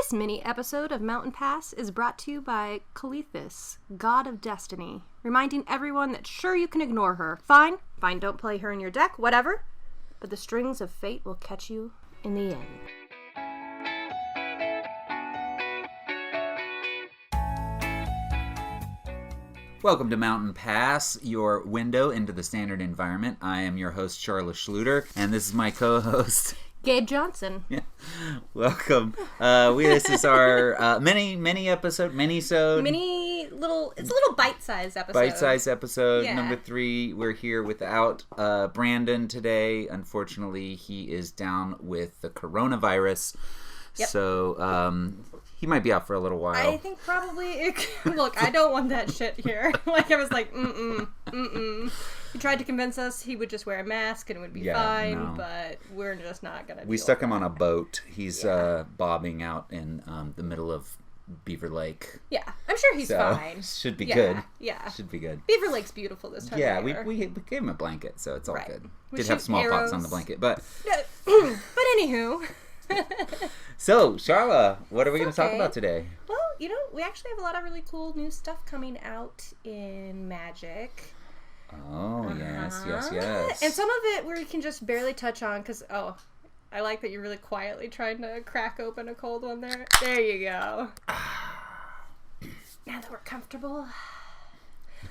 This mini episode of Mountain Pass is brought to you by Calithis, God of Destiny, reminding everyone that sure you can ignore her. Fine, don't play her in your deck, whatever, but the strings of fate will catch you in the end. Welcome to Mountain Pass, your window into the standard environment. I am your host, Charla Schluter, and this is my co-host, Gabe Johnson. Yeah. Welcome. This is our mini-sode. It's a little bite-sized episode. Bite-sized episode, Yeah. number 3. We're here without Brandon today. Unfortunately, he is down with the coronavirus. Yep. So, he might be out for a little while. I think probably... Look, I don't want that shit here. I was like, He tried to convince us he would just wear a mask and it would be fine, but we're just not going to. We stuck him on a boat. He's bobbing out in the middle of Beaver Lake. Yeah, I'm sure he's fine. Should be good. Yeah. Should be good. Beaver Lake's beautiful this time of year. We gave him a blanket, so it's all good. We Did have shoot smallpox arrows. on the blanket, but... But anywho... So, Charla, what are we going to talk about today? Well, we actually have a lot of really cool new stuff coming out in Magic. Oh, yes. And some of it we can just barely touch on because, I like that you're really quietly trying to crack open a cold one there. There you go. Now that we're comfortable.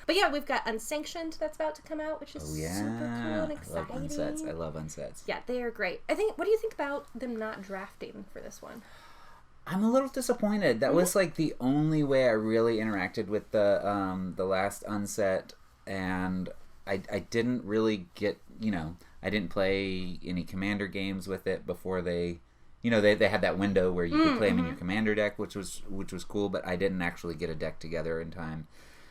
But yeah, we've got Unsanctioned that's about to come out, which is super cool and exciting. I love unsets. Yeah, they are great. What do you think about them not drafting for this one? I'm a little disappointed. That was like the only way I really interacted with the last unset, and I didn't really get, I didn't play any commander games with it before they had that window where you could play them in your commander deck, which was cool, but I didn't actually get a deck together in time.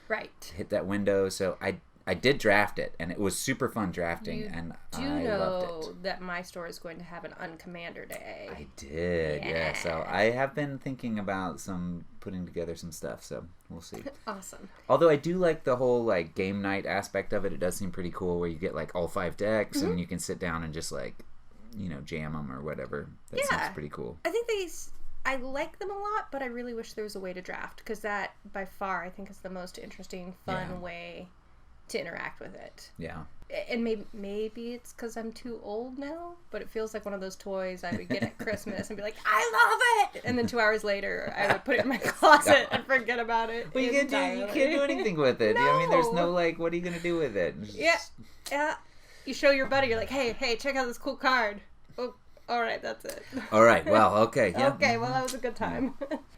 Right. To hit that window, so I did draft it, and it was super fun drafting, and I loved it. You know that my store is going to have an uncommander day. I did, yeah. So I have been thinking about putting together some stuff, so we'll see. Awesome. Although I do like the whole game night aspect of it. It does seem pretty cool where you get all 5 decks, and you can sit down and just jam them or whatever. That seems pretty cool. I think I like them a lot, but I really wish there was a way to draft, because that, by far, I think is the most interesting, fun way to interact with it. Yeah. And maybe it's because I'm too old now, but it feels like one of those toys I would get at Christmas and be like, I love it! And then 2 hours later, I would put it in my closet and forget about it. Well, you can't do anything with it. No. I mean, there's no, what are you going to do with it? Yeah. You show your buddy, you're like, hey, check out this cool card. Oh, all right, that's it. All right, well, okay. Yeah. Okay, well, that was a good time.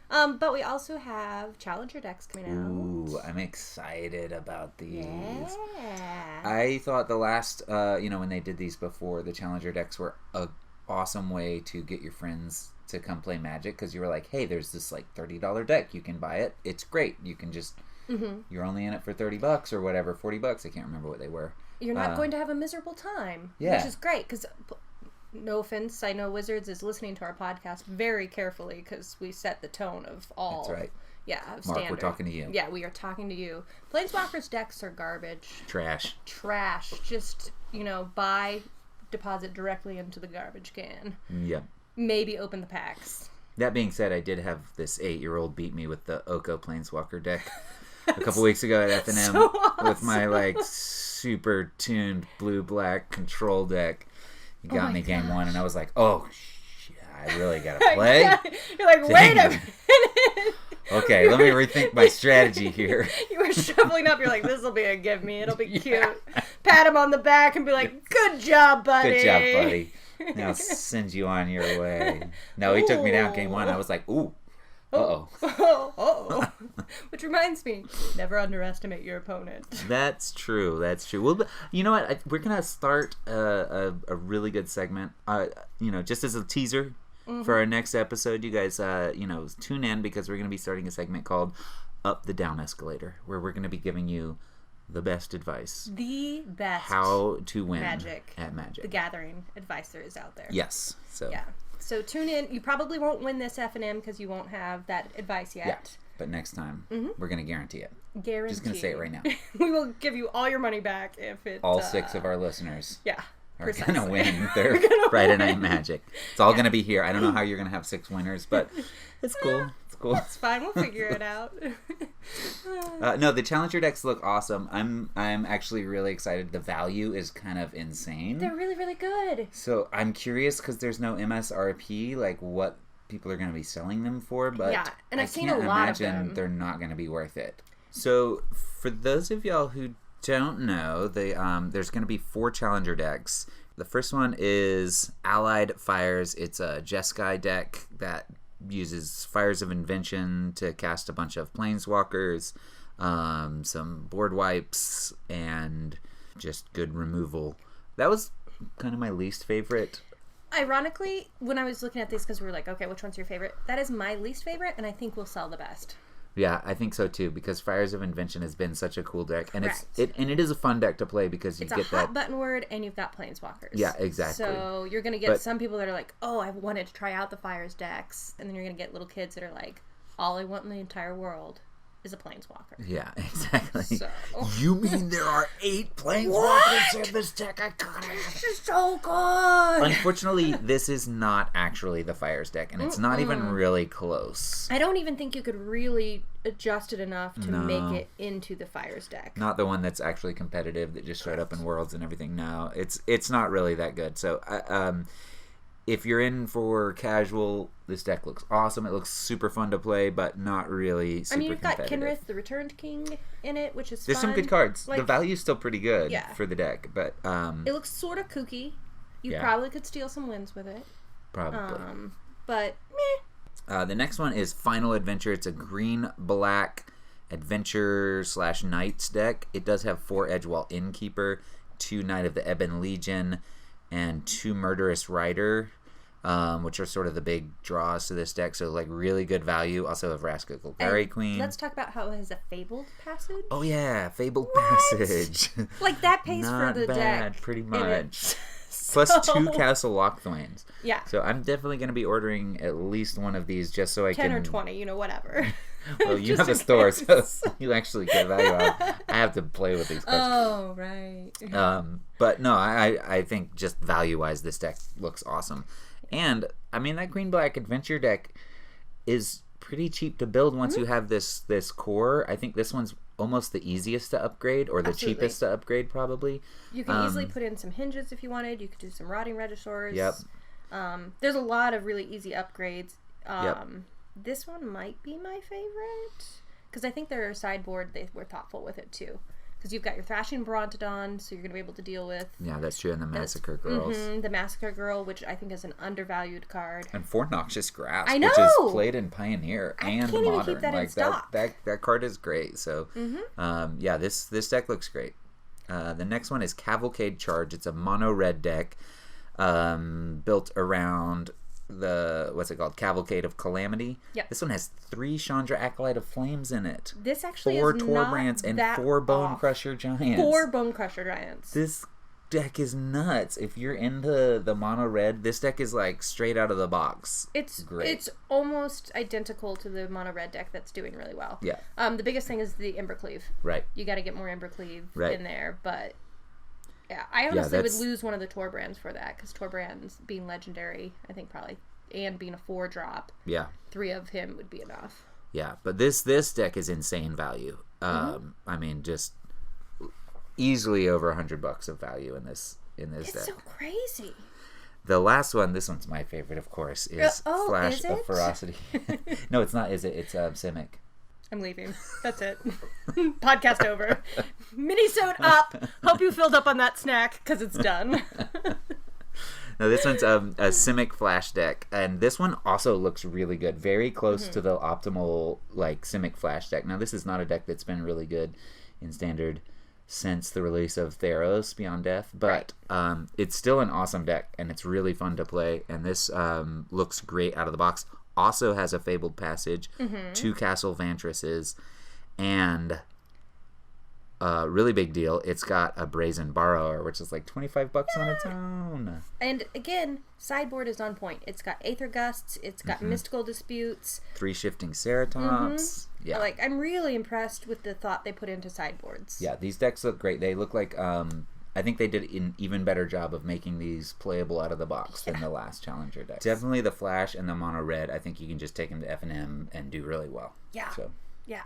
But we also have Challenger decks coming out. Ooh, I'm excited about these. Yeah. I thought the last, when they did these before, the Challenger decks were a awesome way to get your friends to come play Magic, because you were like, hey, there's this $30 deck. You can buy it. It's great. You can just, you're only in it for $30 or whatever, $40. I can't remember what they were. You're not going to have a miserable time. Yeah. Which is great, because... No offense, I know Wizards is listening to our podcast very carefully because we set the tone of all. That's right. Yeah, of Mark, standard. we're talking to you. Yeah, we are talking to you. Planeswalker's decks are garbage. Trash. Just, buy, deposit directly into the garbage can. Yep. Maybe open the packs. That being said, I did have this 8-year-old beat me with the Oko Planeswalker deck a couple weeks ago at FNM so awesome. With my super tuned blue-black control deck. He got me game 1, and I was like, oh, shit, I really gotta play? You're like, wait a minute. Okay, let me rethink my strategy here. You were shuffling up, you're like, this'll be a give me, it'll be cute. Pat him on the back and be like, good job, buddy. Good job, buddy. Now send you on your way. No, he took me down game 1. I was like, ooh. Uh-oh. Which reminds me, never underestimate your opponent. That's true. Well, you know what? We're going to start a really good segment, just as a teaser for our next episode. You guys, tune in, because we're going to be starting a segment called Up the Down Escalator, where we're going to be giving you the best advice. The best. How to win Magic. At Magic. The Gathering advice there is out there. Yes. So. Yeah. So tune in. You probably won't win this FNM because you won't have that advice yet. Yeah, but next time, we're going to guarantee it. Guaranteed. Just going to say it right now. We will give you all your money back if it... All 6 of our listeners. Yeah. are going to win their Friday Night Magic. It's all going to be here. I don't know how you're going to have 6 winners, but it's cool. It's cool. It's fine. We'll figure it out. No, the Challenger decks look awesome. I'm actually really excited. The value is kind of insane. They're really, really good. So I'm curious because there's no MSRP, like what people are going to be selling them for, but yeah, and I've seen a lot of them. They're not going to be worth it. So for those of y'all who don't know, there's going to be 4 Challenger decks. The first one is Allied Fires. It's a Jeskai deck that uses Fires of Invention to cast a bunch of Planeswalkers, some board wipes, and just good removal. That was kind of my least favorite. Ironically, when I was looking at these, because we were like, okay, which one's your favorite? That is my least favorite, and I think will sell the best. Yeah, I think so too, because Fires of Invention has been such a cool deck, and Correct. it is a fun deck to play because you it's get a that hot button word, and you've got Planeswalkers. Yeah, exactly. So you're gonna get some people that are like, oh, I wanted to try out the Fires decks, and then you're gonna get little kids that are like, all I want in the entire world is a Planeswalker. Yeah, exactly. So. You mean there are 8 Planeswalkers in this deck? I got it. This is so good. Unfortunately, this is not actually the Fires deck, and it's not even really close. I don't even think you could really adjust it enough to make it into the Fires deck. Not the one that's actually competitive that just showed up in Worlds and everything. No, it's not really that good. So, if you're in for casual, this deck looks awesome. It looks super fun to play, but not really super you've got competitive. Kinrith, the Returned King, in it, which is There's fun. some good cards. Like, the value's still pretty good Yeah. for the deck, but it looks sort of kooky. You Yeah. probably could steal some wins with it. probably. But meh. The next one is Final Adventure. It's a green-black adventure/knights deck. It does have 4 Edgewall Innkeeper, 2 Knight of the Ebon Legion, and 2 Murderous Rider, which are sort of the big draws to this deck. So, like, really good value. Also have Vraska Golgari Queen. Let's talk about how it has a Fabled Passage. Oh, yeah. Fabled Passage. Like, that pays Not for the bad, deck. pretty And much. Plus 2 Castle Lockthwains. Yeah. So I'm definitely going to be ordering at least one of these just so I 10 can... or 20, whatever. Well, you Just have a in store, case. so you actually get value out. I have to play with these cards. Oh, right. But no, I think just value-wise, this deck looks awesome. And, I mean, that green-black adventure deck is pretty cheap to build once you have this core. I think this one's almost the easiest to upgrade, or the Absolutely. cheapest to upgrade, probably. You can easily put in some hinges if you wanted. You could do some rotting registers. Yep. There's a lot of really easy upgrades. Yep. This one might be my favorite because I think their sideboard, they were thoughtful with it too. Because you've got your Thrashing Brontodon, so you're going to be able to deal with... Yeah, that's true, and the Massacre Girls. the Massacre Girl, which I think is an undervalued card. And 4 Noxious Grass, I know! which is played in Pioneer and can't even Modern. keep that in like stock. that card is great. So, yeah, this deck looks great. The next one is Cavalcade Charge. It's a mono red deck built around the Cavalcade of Calamity. Yep. This one has 3 Chandra Acolyte of Flames in it. This actually 4 is Torbrands not and that 4 Bone off. Crusher Giants. 4 Bone Crusher Giants. This deck is nuts. If you're into the mono red, this deck is like straight out of the box. It's great. It's almost identical to the mono red deck that's doing really well. Yeah. The biggest thing is the Embercleave. Right. You got to get more Embercleave Right. in there, but yeah, I honestly would that's- lose one of the Torbrands for that because Torbrands being legendary, I think probably, and being a 4-drop, Yeah. 3 of him would be enough. Yeah, but this deck is insane value. I mean, just easily over $100 of value in this It's deck. so crazy. The last one, this one's my favorite, of course, is Flash is of it? Ferocity. No, it's not. Is it? It's Simic. I'm leaving. That's it. Podcast over. Minisode up. Hope you filled up on that snack because it's done. No, this one's a Simic Flash deck, and this one also looks really good. Very close to the optimal like Simic Flash deck. Now, this is not a deck that's been really good in Standard since the release of Theros Beyond Death, but it's still an awesome deck, and it's really fun to play. And this looks great out of the box. Also has a Fabled Passage, 2 Castle Vantresses, and really big deal, it's got a Brazen Borrower, which is like $25 on its own. And again, sideboard is on point. It's got Aether Gusts. It's got Mystical Disputes. 3 Shifting Ceratops. Yeah. Like, I'm really impressed with the thought they put into sideboards. Yeah, these decks look great. They look like, I I think they did an even better job of making these playable out of the box than the last Challenger deck. Definitely the Flash and the Mono Red. I think you can just take them to F&M and do really well. Yeah. So yeah.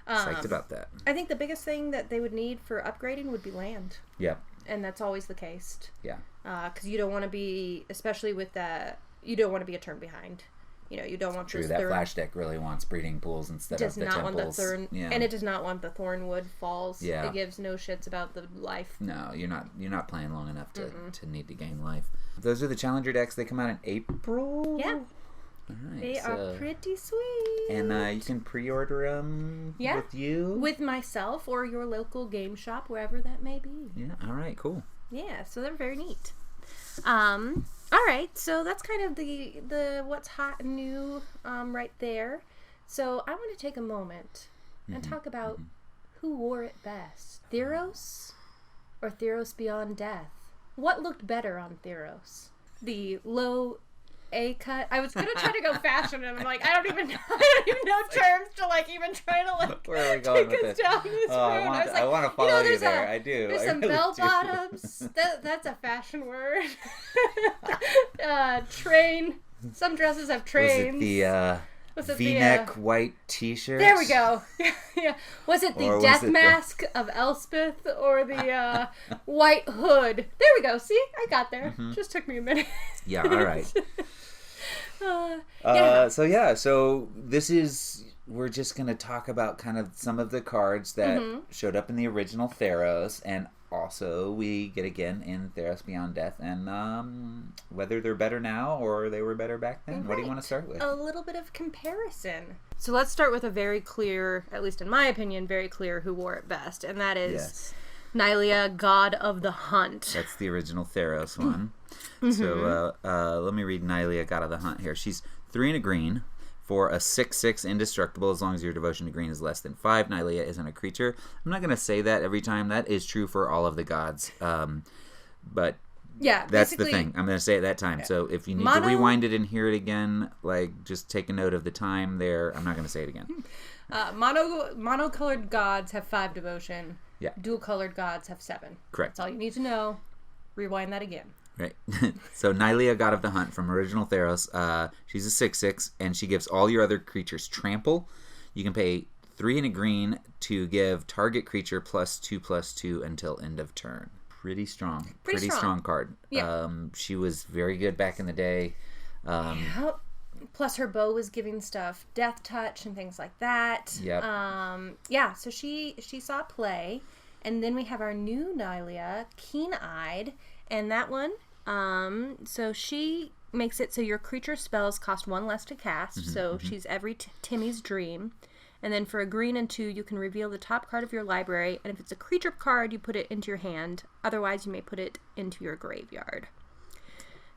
Psyched about that. I think the biggest thing that they would need for upgrading would be land. Yeah. And that's always the case. Yeah. Because you don't want to be, especially with that, you don't want to be a turn behind. You know, you don't want True, that Flash deck really wants breeding pools instead of the temples. Want the thorn, and it does not want the Thornwood Falls. Yeah. It gives no shits about the life. No, you're not playing long enough to need to gain life. Those are the Challenger decks. They come out in April. Yeah. All right, they are pretty sweet. And you can pre-order them with you? With myself or your local game shop, wherever that may be. Yeah, all right, cool. Yeah, so they're very neat. All right, so that's kind of the what's hot and new right there. So I want to take a moment and talk about who wore it best. Theros or Theros Beyond Death? What looked better on Theros? The low A cut. I was gonna try to go fashion, and I'm like, I don't even know terms to even try to where are we going take with us down this road. I want to follow you there. I do. There's some really bell bottoms. That's a fashion word. Train. Some dresses have trains. Was it the V-neck white T-shirt? There we go. Yeah. Was it the death mask of Elspeth or the white hood? There we go. See, I got there. Just took me a minute. Yeah. All right. So this is, we're just going to talk about kind of some of the cards that showed up in the original Theros, and also we get again in Theros Beyond Death, and whether they're better now or they were better back then. Right. What do you want to start with? A little bit of comparison. So let's start with a very clear, at least in my opinion, very clear who wore it best, and that is Nylea, God of the Hunt. That's the original Theros one. So let me read Nylea, God of the Hunt here. She's 3 and a green for a 6/6 indestructible as long as your devotion to green is less than 5. Nylea isn't a creature. I'm not going to say that every time. That is true for all of the gods. But yeah, that's the thing. I'm going to say it that time. Yeah. So if you need to rewind it and hear it again, just take a note of the time there. I'm not going to say it again. Monocolored gods have 5 devotion. Yeah. Dual-colored gods have 7. Correct. That's all you need to know. Rewind that again. Right. So Nylea, God of the Hunt from original Theros. She's a 6/6, and she gives all your other creatures trample. You can pay 3 and a green to give target creature +2/+2 until end of turn. Pretty strong. Pretty strong card. Yeah. She was very good back in the day. Plus her bow was giving stuff death touch and things like that. Yep. So she saw play. And then we have our new Nylea, Keen-Eyed. And that one, so she makes it so your creature spells cost 1 less to cast. So she's every Timmy's dream. And then for a green and 2, you can reveal the top card of your library. And if it's a creature card, you put it into your hand. Otherwise, you may put it into your graveyard.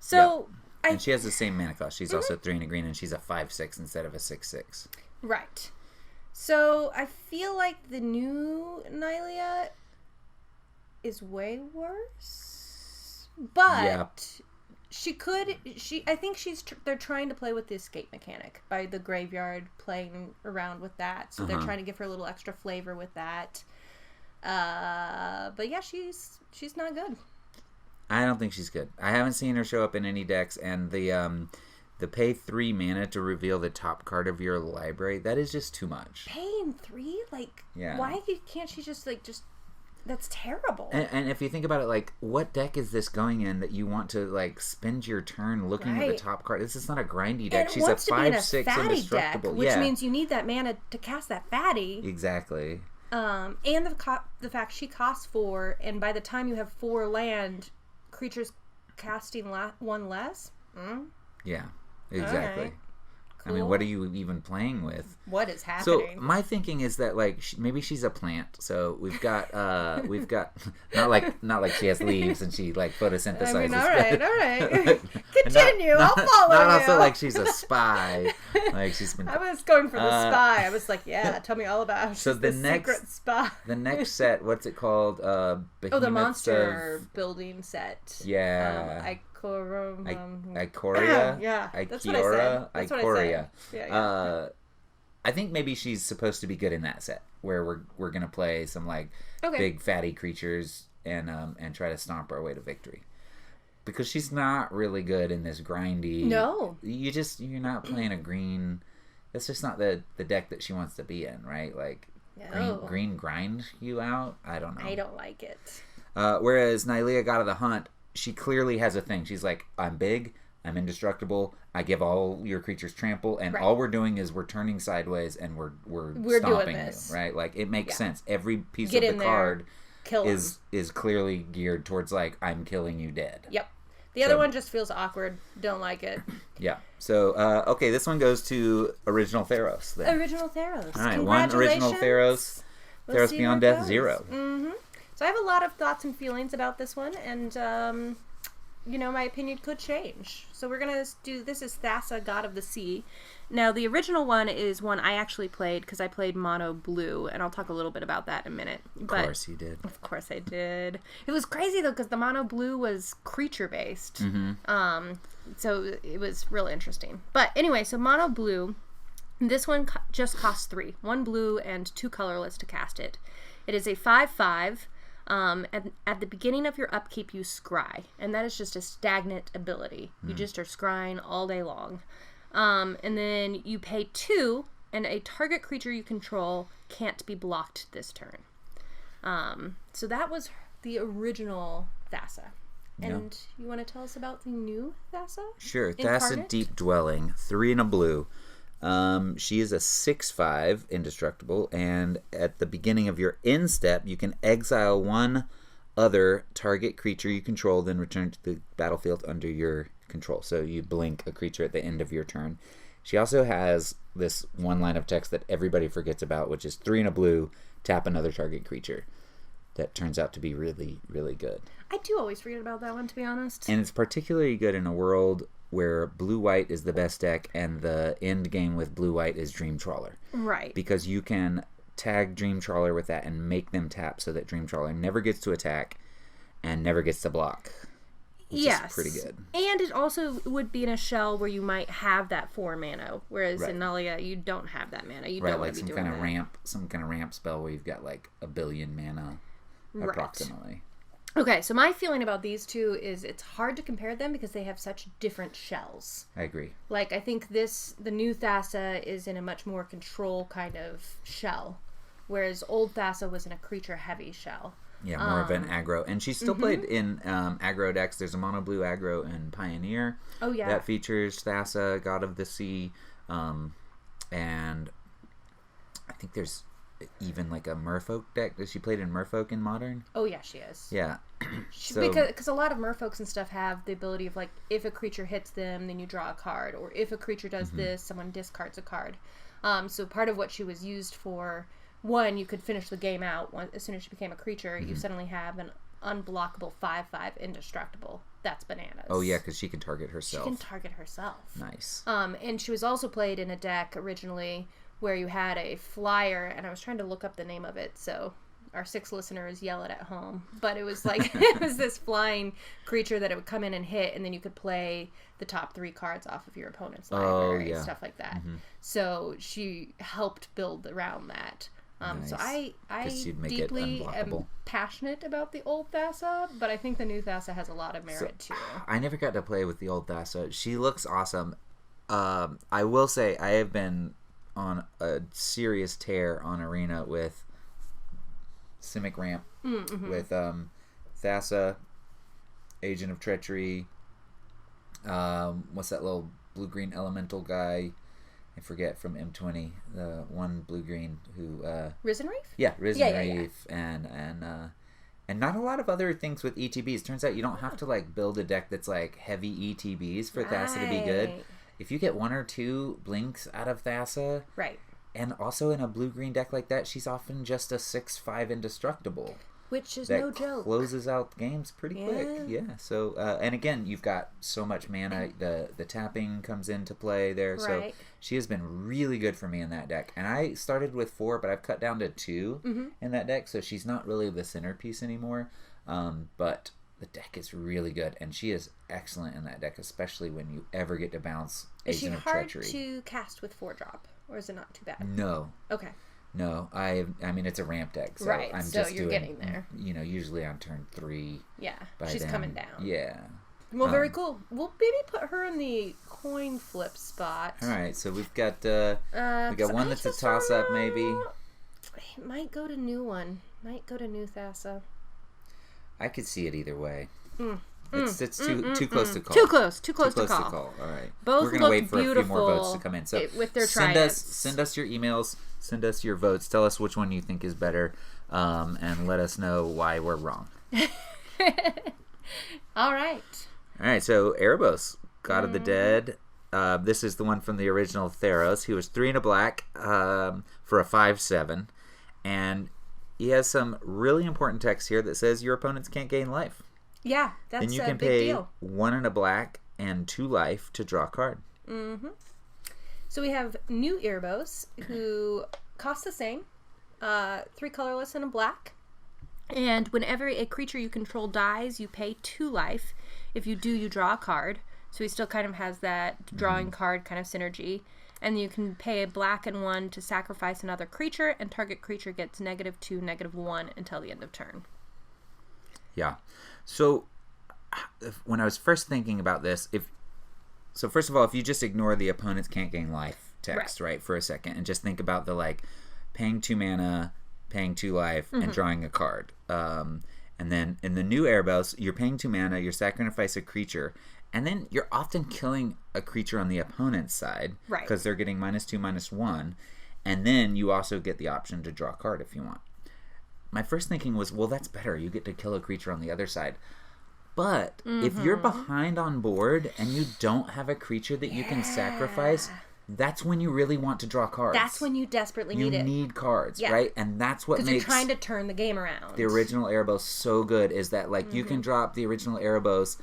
So... Yep. And she has the same mana cost. She's also 3 and a green, and she's a 5/6 instead of a 6/6. Right. So I feel like the new Nylea is way worse. But I think they're trying to play with the escape mechanic by the graveyard, playing around with that. So they're trying to give her a little extra flavor with that. But yeah, she's not good. I don't think she's good. I haven't seen her show up in any decks, and the pay 3 mana to reveal the top card of your library, that is just too much. Paying 3? Why can't she just that's terrible. And if you think about it, what deck is this going in that you want to spend your turn looking at the top card? This is not a grindy deck. She's a 5/6 indestructible deck, which means you need that mana to cast that fatty. Exactly. And the fact she costs 4, and by the time you have 4 land, creatures casting 1 less. Yeah, exactly. Right. Cool. I mean, what are you even playing with? What is happening? So my thinking is that maybe she's a plant. So we've got not like she has leaves and she photosynthesizes. I mean, all right. Continue. I'll follow not you. Also like she's a spy. She's been. I was going for the spy. I was like, yeah, tell me all about it. So the next secret spy. The next set, what's it called? The monster building set. Yeah. Ikoria? Yeah, that's what I said. Ikoria. Yeah. I think maybe she's supposed to be good in that set, where we're gonna play some big fatty creatures and try to stomp our way to victory. Because she's not really good in this grindy. No. You're not playing a green. That's just not the deck that she wants to be in, right? Like, no. green grind you out? I don't know. I don't like it. Whereas Nylea, God of the Hunt, she clearly has a thing. She's like, I'm big, I'm indestructible, I give all your creatures trample, and all we're doing is we're turning sideways and we're stomping you, right? Like, it makes sense. Every piece of the card is clearly geared towards, like, I'm killing you dead. Yep. The other one just feels awkward. Don't like it. Yeah. So, okay, this one goes to Original Theros. Then. Original Theros. All right, one Original Theros. Theros Beyond Death 0. Mm-hmm. So I have a lot of thoughts and feelings about this one, and, my opinion could change. So we're going to do, this is Thassa, God of the Sea. Now, the original one is one I actually played, because I played Mono Blue, and I'll talk a little bit about that in a minute. Of course you did. Of course I did. It was crazy, though, because the Mono Blue was creature-based. Mm-hmm. So it was real interesting. But anyway, so Mono Blue, this one just costs 3. 1 blue and 2 colorless to cast it. It is a 5/5. And at the beginning of your upkeep, you scry, and that is just a stagnant ability. You just are scrying all day long. And then you pay 2, and a target creature you control can't be blocked this turn. So that was the original Thassa. And you want to tell us about the new Thassa? Sure. Thassa Deep Dwelling, 3 and a blue. She is a 6/5 indestructible, and at the beginning of your end step, you can exile 1 other target creature you control, then return to the battlefield under your control. So you blink a creature at the end of your turn. She also has this one line of text that everybody forgets about, which is 3 and a blue, tap another target creature. That turns out to be really, really good. I do always forget about that one, to be honest. And it's particularly good in a world where blue-white is the best deck and the end game with blue-white is Dream Trawler. Right. Because you can tag Dream Trawler with that and make them tap so that Dream Trawler never gets to attack and never gets to block. Which is pretty good. And it also would be in a shell where you might have that 4 mana, whereas in Nylea you don't have that mana. You don't want to be doing that. Some kind of ramp spell where you've got like 1 billion mana approximately. Okay, so my feeling about these two is it's hard to compare them because they have such different shells. I agree. Like, I think the new Thassa is in a much more control kind of shell, whereas old Thassa was in a creature-heavy shell. Yeah, more of an aggro. And she's still played in aggro decks. There's a mono blue aggro in Pioneer. Oh, yeah. That features Thassa, God of the Sea. And I think there's even like a Merfolk deck. She played in Merfolk in Modern? Oh, yeah, she is. Yeah. Because a lot of Merfolks and stuff have the ability of, like, if a creature hits them, then you draw a card. Or if a creature does this, someone discards a card. So part of what she was used for, one, you could finish the game out as soon as she became a creature. You suddenly have an unblockable 5/5 indestructible. That's bananas. Oh, yeah, because she can target herself. She can target herself. Nice. And she was also played in a deck originally where you had a flyer, and I was trying to look up the name of it, so our 6 listeners yell it at home. But it was like, it was this flying creature that it would come in and hit, and then you could play the top 3 cards off of your opponent's library, stuff like that. So she helped build around that. Nice. So I deeply am passionate about the old Thassa, but I think the new Thassa has a lot of merit too. I never got to play with the old Thassa. She looks awesome. I will say I have been on a serious tear on Arena with Simic Ramp, with Thassa, Agent of Treachery, what's that little blue-green elemental guy? I forget, from M20, the one blue-green who... Risen Reef? Yeah, Risen Reef, and not a lot of other things with ETBs. Turns out you don't have to like build a deck that's like heavy ETBs for Thassa to be good. If you get 1 or 2 blinks out of Thassa, and also in a blue-green deck like that, she's often just a 6/5 indestructible. Which is that no joke. Closes out games pretty quick. Yeah. So, and again, you've got so much mana. The tapping comes into play there. So she has been really good for me in that deck. And I started with 4, but I've cut down to 2 in that deck. So she's not really the centerpiece anymore. But the deck is really good, and she is excellent in that deck, especially when you ever get to bounce Agent of Treachery. Is she hard to cast with 4-drop, or is it not too bad? No. Okay. No, I mean it's a ramp deck, so Right, I'm so just you're doing, getting there. Usually on turn 3. Yeah, by she's then. coming down. Yeah. Well, very cool. We'll maybe put her in the coin flip spot. All right, so we've got one that's a toss up, maybe. Might go to new one. Might go to new Thassa. I could see it either way. It's too close to call. Too close to call. All right. Both We're gonna wait for beautiful a few more votes to come in. So with their send tridents. us your emails. Send us your votes. Tell us which one you think is better, and let us know why we're wrong. All right. All right. So Erebos, God of the Dead. This is the one from the original Theros. He was 3 and a black for a 5/7, and he has some really important text here that says your opponents can't gain life. Yeah, that's then you a can big pay deal. 1 and a black and 2 life to draw a card. Mm-hmm. So we have new Erebos, who cost the same, 3 colorless and a black. And whenever a creature you control dies, you pay 2 life. If you do, you draw a card. So he still kind of has that drawing card kind of synergy. And you can pay a black and 1 to sacrifice another creature, and target creature gets -2, -1 until the end of turn. Yeah. So when I was first thinking about this, first of all, if you just ignore the opponents can't gain life text, right, for a second, and just think about the paying 2 mana, paying 2 life, and drawing a card. And then in the new Erebos, you're paying 2 mana, you sacrifice a creature, and then you're often killing a creature on the opponent's side, right? Because they're getting -2, -1, and then you also get the option to draw a card if you want. My first thinking was, well, that's better. You get to kill a creature on the other side. But if you're behind on board and you don't have a creature that you can sacrifice, that's when you really want to draw cards. That's when you desperately need it. You need cards, right? And that's what makes... Because you're trying to turn the game around. The original Erebos so good is that, you can drop the original Erebos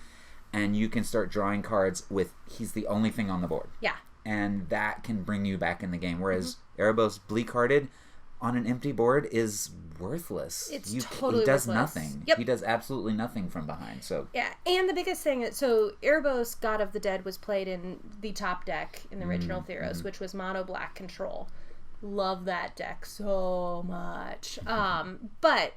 and you can start drawing cards with... He's the only thing on the board. Yeah. And that can bring you back in the game. Whereas Erebos bleak-hearted on an empty board is worthless. It's He totally does worthless. nothing. Yep. He does absolutely nothing from behind. So yeah, and the biggest thing, so Erebos, God of the Dead, was played in the top deck in the original Theros, which was mono black control. Love that deck so much. But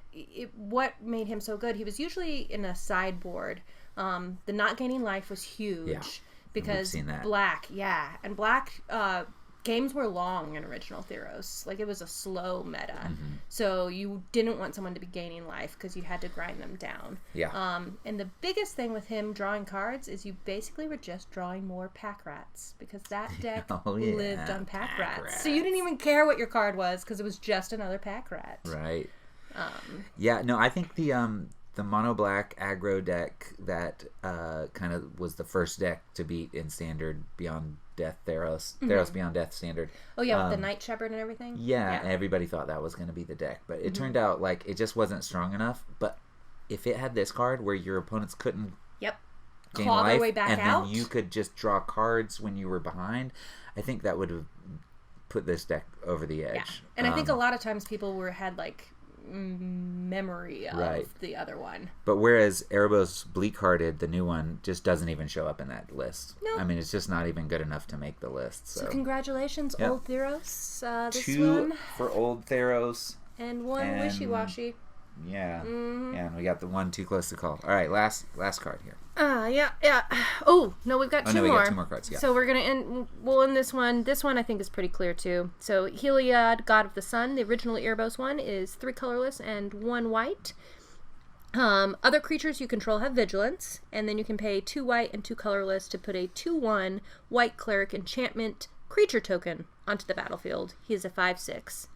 what made him so good, he was usually in a sideboard. The not gaining life was huge because seen that. black, and black games were long in original Theros. It was a slow meta. So you didn't want someone to be gaining life because you had to grind them down. Yeah. And the biggest thing with him drawing cards is you basically were just drawing more pack rats because that deck lived on pack rats. So you didn't even care what your card was because it was just another pack rat. Right. I think the mono black aggro deck that kind of was the first deck to beat in standard Beyond Death Theros Beyond Death standard. Oh yeah, with the Night Shepherd and everything. Yeah, everybody thought that was going to be the deck, but it turned out it just wasn't strong enough. But if it had this card where your opponents couldn't gain claw life, their way back and out, then you could just draw cards when you were behind, I think that would have put this deck over the edge. Yeah. And I think a lot of times people had memory of the other one. But whereas Erebos Bleak-Hearted, the new one, just doesn't even show up in that list. Nope. I mean, it's just not even good enough to make the list. So Congratulations, Old Theros. This 2 one. for Old Theros. And 1 Wishy-Washy. Yeah. Yeah, and we got the 1 too close to call. All right, last card here. Yeah. Oh, no, we've got 2 more. We got 2 more cards, yeah. So we're going to we'll end this one. This one I think is pretty clear too. So Heliod, God of the Sun, the original Erebos one is 3 colorless and 1 white. Other creatures you control have vigilance, and then you can pay 2 white and 2 colorless to put a 2/1 white cleric enchantment creature token onto the battlefield. He is a 5/6.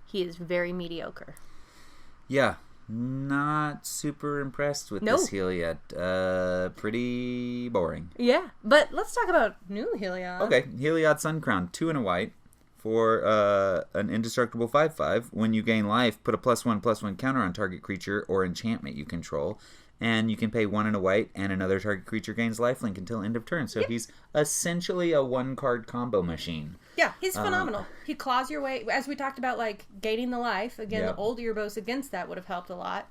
He is very mediocre. Yeah. Not super impressed with this Heliod. Pretty boring. Yeah, but let's talk about new Heliod. Okay, Heliod Suncrown, 2 and a white for an indestructible 5/5. When you gain life, put a +1/+1 counter on target creature or enchantment you control, and you can pay 1 and a white, and another target creature gains lifelink until end of turn. So he's essentially a 1-card combo machine. Yeah, he's phenomenal. He claws your way, as we talked about, gaining the life. Again, the old Erebos against that would have helped a lot.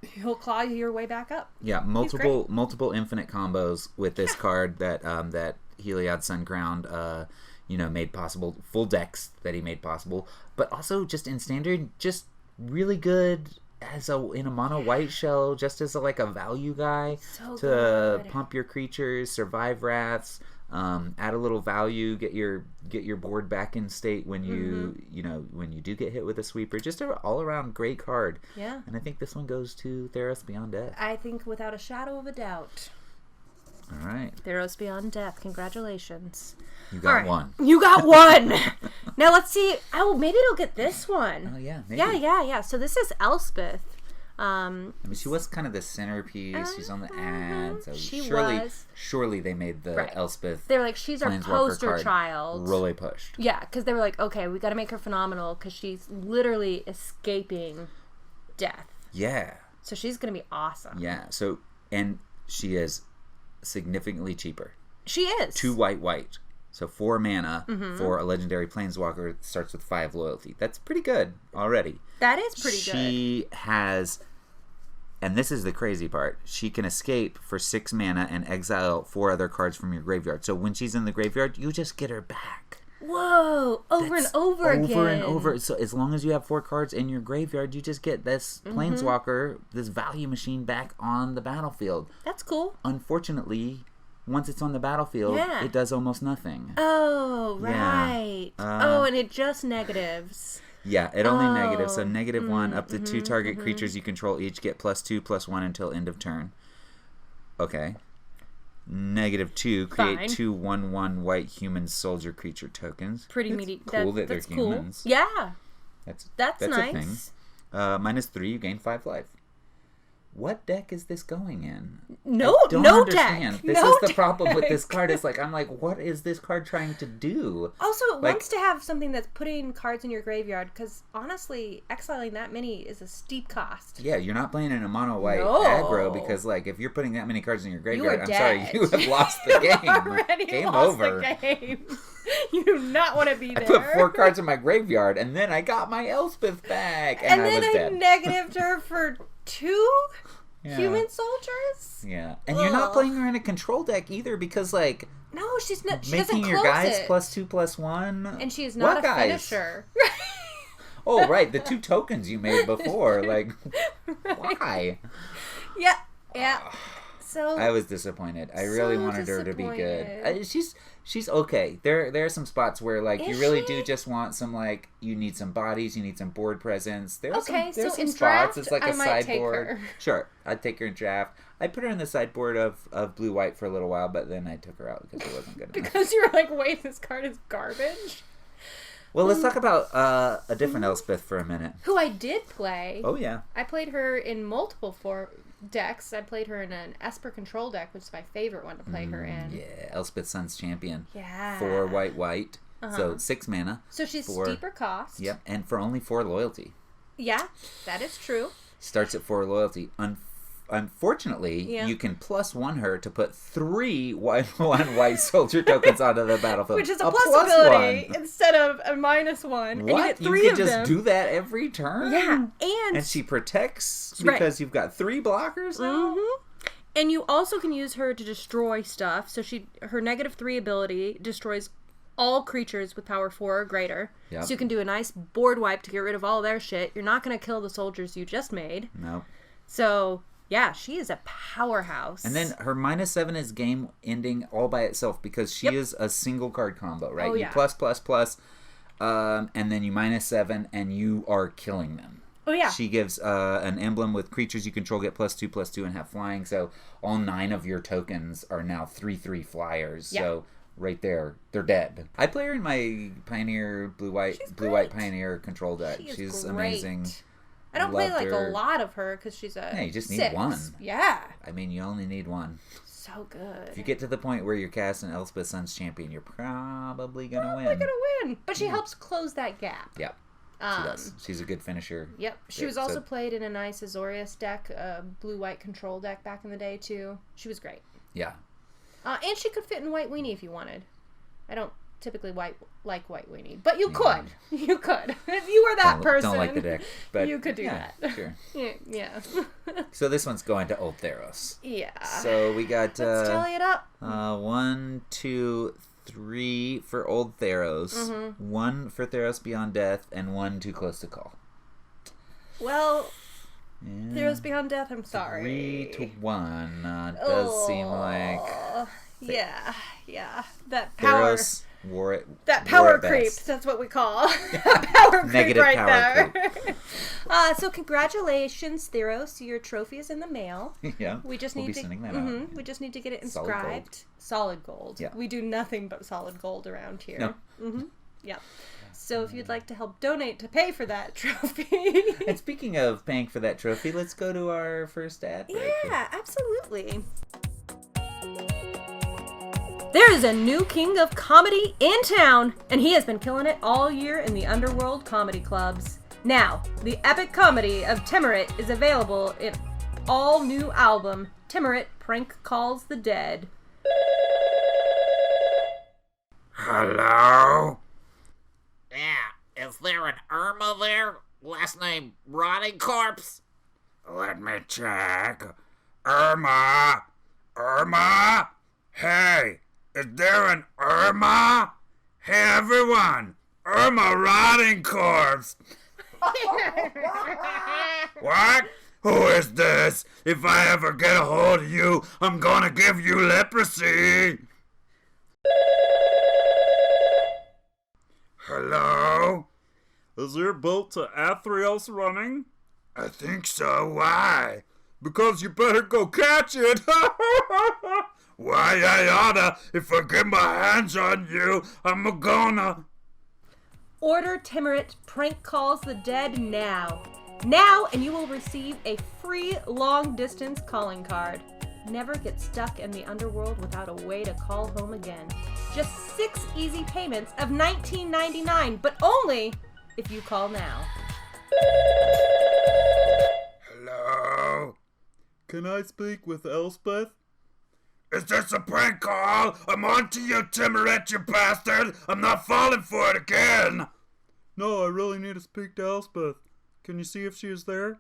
He'll claw your way back up. Yeah, multiple infinite combos with this card that Heliod Suncrown. made possible, full decks that he made possible, but also just in standard, just really good in a mono white shell, just as a value guy to good. pump your creatures, survive wraths, add a little value, get your board back in state when you when you do get hit with a sweeper. Just an all around great card. Yeah. And I think this one goes to Theros Beyond Death. I think without a shadow of a doubt. All right. Theros Beyond Death. Congratulations. You got one. You got one. Now let's see. Oh, maybe it'll get this one. Oh yeah. Maybe. Yeah. So this is Elspeth. I mean, she was kind of the centerpiece. She's on the ad, so was. Surely they made the Elspeth. They were like, she's our poster child. Really pushed. Yeah, because they were like, okay, we got to make her phenomenal because she's literally escaping death. Yeah. So she's gonna be awesome. Yeah. So and she is significantly cheaper. She is 2 white. So 4 mana for a legendary Planeswalker. Starts with 5 loyalty. That's pretty good already. That is pretty good. She has, and this is the crazy part, she can escape for 6 mana and exile 4 other cards from your graveyard. So when she's in the graveyard, you just get her back. Whoa! Over and over again. Over and over. So as long as you have 4 cards in your graveyard, you just get this Planeswalker, this value machine back on the battlefield. That's cool. Unfortunately, once it's on the battlefield, it does almost nothing. Oh, right. And it just negatives. Yeah, it only negatives. So -1, up to 2 target creatures you control each get +2/+1 until end of turn. Okay. -2, create 2 1/1 white human soldier creature tokens. Pretty meaty. Cool that they're humans. Cool. Yeah. That's nice. A thing. -3, you gain 5 life. What deck is this going in? No understand. deck. This is the problem with this card. It's like, I'm like, what is this card trying to do? Also, it wants to have something that's putting cards in your graveyard, because honestly, exiling that many is a steep cost. Yeah, you're not playing in a mono white aggro, because if you're putting that many cards in your graveyard, I'm sorry, you have lost the game. Already game lost over. The game. You do not want to be there. I put 4 cards in my graveyard, and then I got my Elspeth back, and I was dead. And then I negatived her for 2 human soldiers? Yeah. And you're not playing her in a control deck either, because, no, she's not. She making doesn't your close guys it. +2/+1. And she is not a finisher. Oh, right. The 2 tokens you made before. Why? Yeah. So I was disappointed. I really wanted her to be good. She's okay. There are some spots where you really do just want some you need some bodies, you need some board presence. There's some in spots. Draft, It's like a I might sideboard. take her. Sure, I'd take her in draft. I put her in the sideboard of blue white for a little while, but then I took her out because it wasn't good enough. Because you were like, wait, this card is garbage. Well, let's talk about a different Elspeth for a minute. Who I did play. Oh yeah. I played her in multiple decks. I played her in an Esper control deck, which is my favorite one to play her in. Yeah, Elspeth Sun's Champion. Yeah. 4 white. So 6 mana. So she's steeper cost. Yep, and for only 4 loyalty. Yeah, that is true. Starts at 4 loyalty. Unfortunately, you can +1 her to put 3 white soldier tokens onto the battlefield. Which is a +ability instead of a -1. What? And you get 3 you of could them. just do that every turn? Yeah. And she protects because you've got 3 blockers now? Mm-hmm. And you also can use her to destroy stuff. So her -3 ability destroys all creatures with power 4 or greater. Yep. So you can do a nice board wipe to get rid of all their shit. You're not going to kill the soldiers you just made. Nope. So, yeah, she is a powerhouse. And then her -7 is game ending all by itself because she is a single card combo, right? Oh, yeah. You and then you -7 and you are killing them. Oh, yeah. She gives an emblem with creatures you control get +2/+2 and have flying. So all 9 of your tokens are now 3/3 flyers. Yeah. So right there, they're dead. I play her in my Pioneer blue white Pioneer control deck. She's amazing. I don't play a lot of her because she's a you just need 6. 1. Yeah. I mean, you only need 1. So good. If you get to the point where you're casting Elspeth Sun's Champion, you're probably gonna win. Probably gonna win, but she helps close that gap. Yep. She does. She's a good finisher. Yep. She was also played in a nice Azorius deck, blue-white control deck back in the day, too. She was great. Yeah. And she could fit in White Weenie if you wanted. I don't typically like White Weenie, but you could. You could. If you were that person. Don't like the deck, but you could do that. Sure. Yeah. So this one's going to Old Theros. Yeah. So we got... Let's tally it up. 1, 2, 3 for Old Theros, 1 for Theros Beyond Death, and 1 Too Close to Call. Well, Yeah. Theros Beyond Death, I'm sorry. 3-1 does seem like... Yeah. That power... Theros wore it. That power best. creep, that's what we call power creep Negative right power there. So congratulations, Theros. Your trophy is in the mail. Yeah, We just we'll need be to sending that out. We just need to get it Solid gold. inscribed. Solid gold. Yeah. We do nothing but solid gold around here. No. Yep. So if you'd like to help donate to pay for that trophy. And speaking of paying for that trophy, let's go to our first ad break. Yeah, absolutely. There is a new king of comedy in town, and he has been killing it all year in the underworld comedy clubs. Now, the epic comedy of Timurit is available in all new album, Timurit Prank Calls the Dead. Hello? Yeah, is there an Irma there? Last name Rotting Corpse? Let me check. Irma? Irma? Hey, is there an Irma? Hey everyone, Irma Rotting Corpse. What? Who is this? If I ever get a hold of you, I'm gonna give you leprosy. Hello? Is your boat to Athreos running? I think so. Why? Because you better go catch it. Why, I oughta. If I get my hands on you, I'm gonna. Order Timurit Prank Calls the Dead now. Now, and you will receive a free long-distance calling card. Never get stuck in the underworld without a way to call home again. Just 6 easy payments of $19.99, but only if you call now. Hello? Can I speak with Elspeth? Is this a prank call? I'm on to you, Timurit, you bastard! I'm not falling for it again! No, I really need to speak to Elspeth. Can you see if she is there?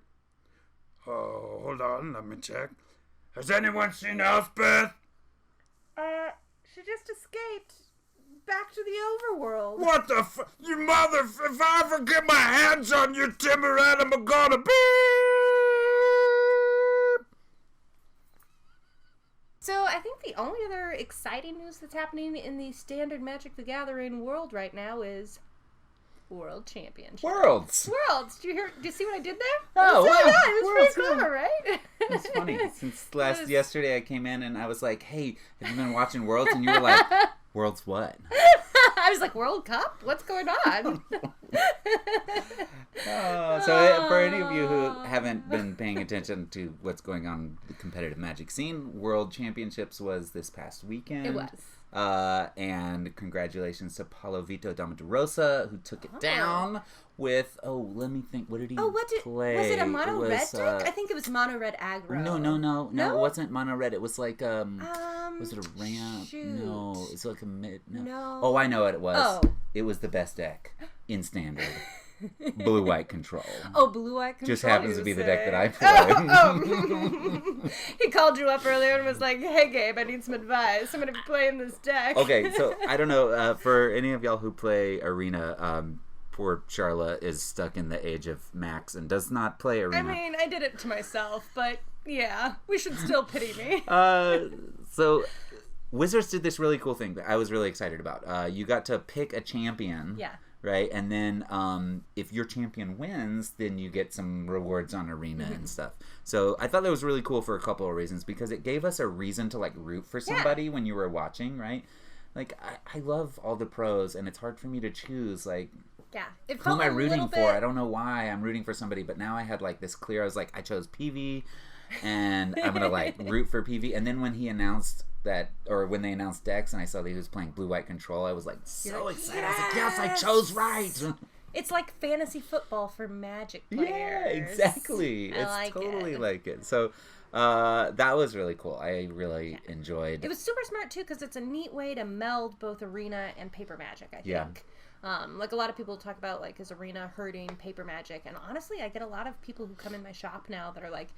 Oh, hold on, let me check. Has anyone seen Elspeth? She just escaped back to the overworld. What the you mother... If I ever get my hands on you, Timurit, I'm gonna be... So I think the only other exciting news that's happening in the standard Magic the Gathering world right now is World Championship. Worlds! Do you see what I did there? Oh, It was so wow. good. It was Worlds, pretty clever, right? It's funny. Since yesterday I came in and I was like, hey, have you been watching Worlds? And you were like, Worlds what? I was like, World Cup? What's going on? So for any of you who haven't been paying attention to what's going on in the competitive Magic scene, World Championships was this past weekend. It was. And congratulations to Paulo, Vitor, Damo, Rosa, who took it down with, let me think, what did he play? Was it a mono red deck? I think it was mono red aggro. No, it wasn't mono red. It was like, was it a ramp? Shoot. No, it's like a mid. No. Oh, I know what it was. Oh. It was the best deck in standard. Blue-white control. Oh, blue-white control. Just happens to be the deck that I play. He called you up earlier and was like, hey, Gabe, I need some advice. I'm going to be playing this deck. Okay, so I don't know. For any of y'all who play Arena, poor Charla is stuck in the age of Max and does not play Arena. I mean, I did it to myself, but yeah, we should still pity me. So Wizards did this really cool thing that I was really excited about. You got to pick a champion. Yeah. Right, and then if your champion wins, then you get some rewards on Arena and stuff. So I thought that was really cool for a couple of reasons, because it gave us a reason to like root for somebody when you were watching, right? Like I love all the pros, and it's hard for me to choose like who am I rooting for? I don't know why I'm rooting for somebody, but now I had like this clear. I was like, I chose PV, and I'm gonna like root for PV. And then when he announced that, or when they announced Dex and I saw that he was playing blue-white control, I was like so excited. I was like, yes, I chose right. It's like fantasy football for Magic players. Yeah, exactly. It's like totally like it. So that was really cool. I really enjoyed. It was super smart too, because it's a neat way to meld both Arena and Paper Magic, I think. Yeah. Like a lot of people talk about like, is Arena hurting Paper Magic? And honestly, I get a lot of people who come in my shop now that are like,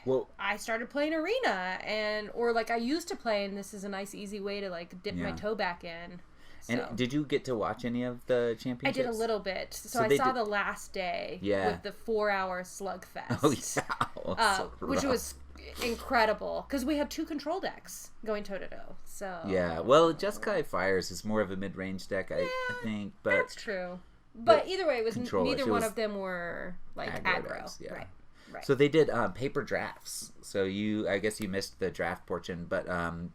Well, I started playing Arena, or like I used to play, and this is a nice, easy way to like dip my toe back in. So. And did you get to watch any of the championships? I did a little bit. So I saw the last day with the 4-hour slugfest. Oh, yeah. Which was incredible. Because we had 2 control decks going toe-to-toe. So yeah. Well, Jeskai Fires is more of a mid-range deck, I think. But that's true. But either way, it was neither one of them were like aggro. Decks, yeah. Right. So they did paper drafts. So I guess you missed the draft portion, but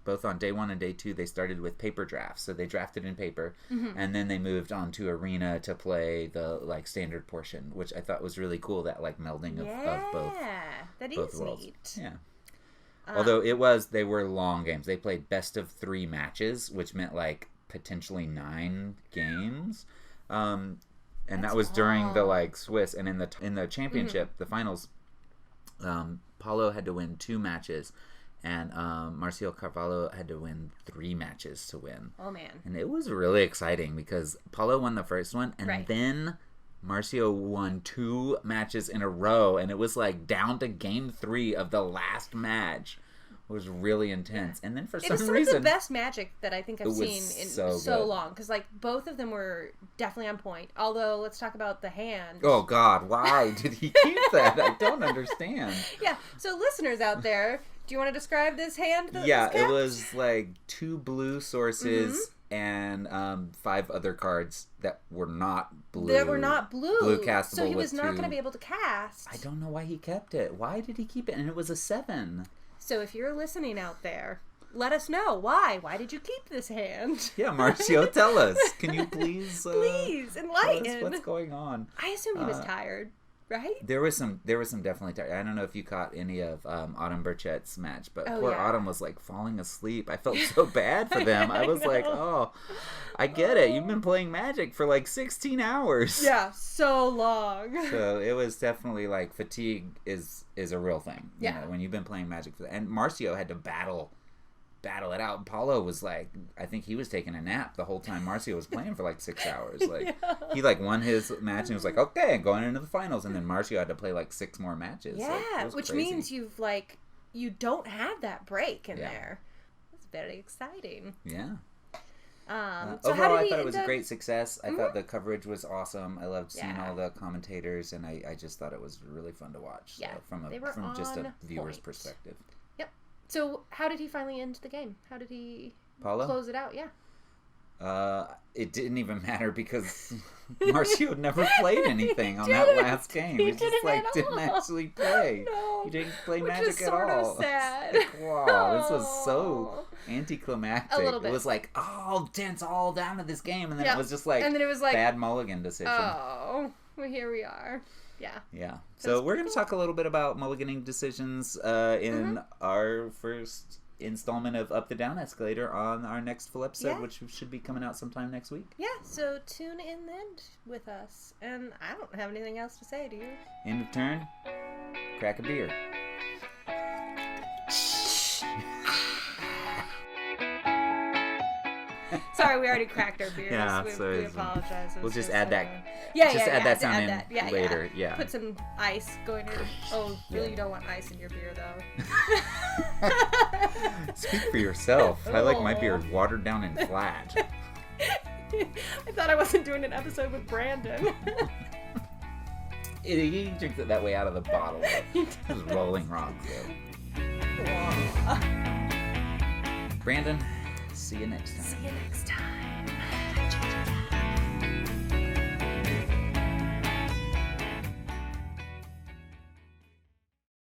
both on day 1 and day 2, they started with paper drafts. So they drafted in paper, and then they moved on to Arena to play the like standard portion, which I thought was really cool. That like melding of both. Yeah, that both is worlds. neat. Yeah. Although they were long games. They played best of 3 matches, which meant like potentially 9 games. And that was during the like Swiss, and in the championship, the finals. Paulo had to win 2 matches, and Marcio Carvalho had to win 3 matches to win. Oh, man. And it was really exciting because Paulo won the first one, and then Marcio won 2 matches in a row, and it was like down to game 3 of the last match. It was really intense. And then for some reason... It was some of the best Magic that I think I've seen in so long. Because like both of them were definitely on point. Although, let's talk about the hand. Oh, God. Why did he keep that? I don't understand. Yeah. So listeners out there, do you want to describe this hand? It was like 2 blue sources and 5 other cards that were not blue. Blue castable. So he was not going to be able to cast. I don't know why he kept it. Why did he keep it? And it was a 7. So if you're listening out there, let us know why. Why did you keep this hand? Yeah, Marcio, tell us. Can you please enlighten tell us what's going on? I assume he was tired, right? There was some definitely tired. I don't know if you caught any of Autumn Burchett's match, but poor Autumn was like falling asleep. I felt so bad for them. I was like, I get it. You've been playing Magic for like 16 hours. Yeah, so long. So it was definitely like fatigue is a real thing. You know, when you've been playing Magic and Marcio had to battle it out. Paulo was like, I think he was taking a nap the whole time Marcio was playing for like 6 hours. Like he like won his match and was like, okay, going into the finals, and then Marcio had to play like 6 more matches. Yeah, which means you don't have that break in there. That's very exciting. Yeah. So overall, I thought it was a great success. I thought the coverage was awesome. I loved seeing all the commentators, and I just thought it was really fun to watch. Yeah, from just a viewer's perspective. Yep. So how did he finally end the game? How did he Paulo? Close it out? Yeah. It didn't even matter because Marcio never played anything on that last game. He just didn't actually play. No, he didn't play Magic at sort all. Of sad. Wow, this was so anticlimactic. A little bit. It was like tense all down to this game, and then it was just like, and then it was like bad mulligan decision. Oh, well, here we are. Yeah. Yeah. So we're going to talk a little bit about mulliganing decisions in our first installment of Up the Down Escalator on our next full episode, which should be coming out sometime next week. Yeah, so tune in then with us. And I don't have anything else to say, do you? End of turn. Crack a beer. Sorry, we already cracked our beers. Yeah, we apologize. We'll just add that. Add that sound in later. Yeah. Put some ice going in. Oh, really? You don't want ice in your beer, though. Speak for yourself. I like my beer watered down and flat. I thought I wasn't doing an episode with Brandon. He drinks it that way out of the bottle. It's Rolling Rock. Brandon, see you next time. See you next time.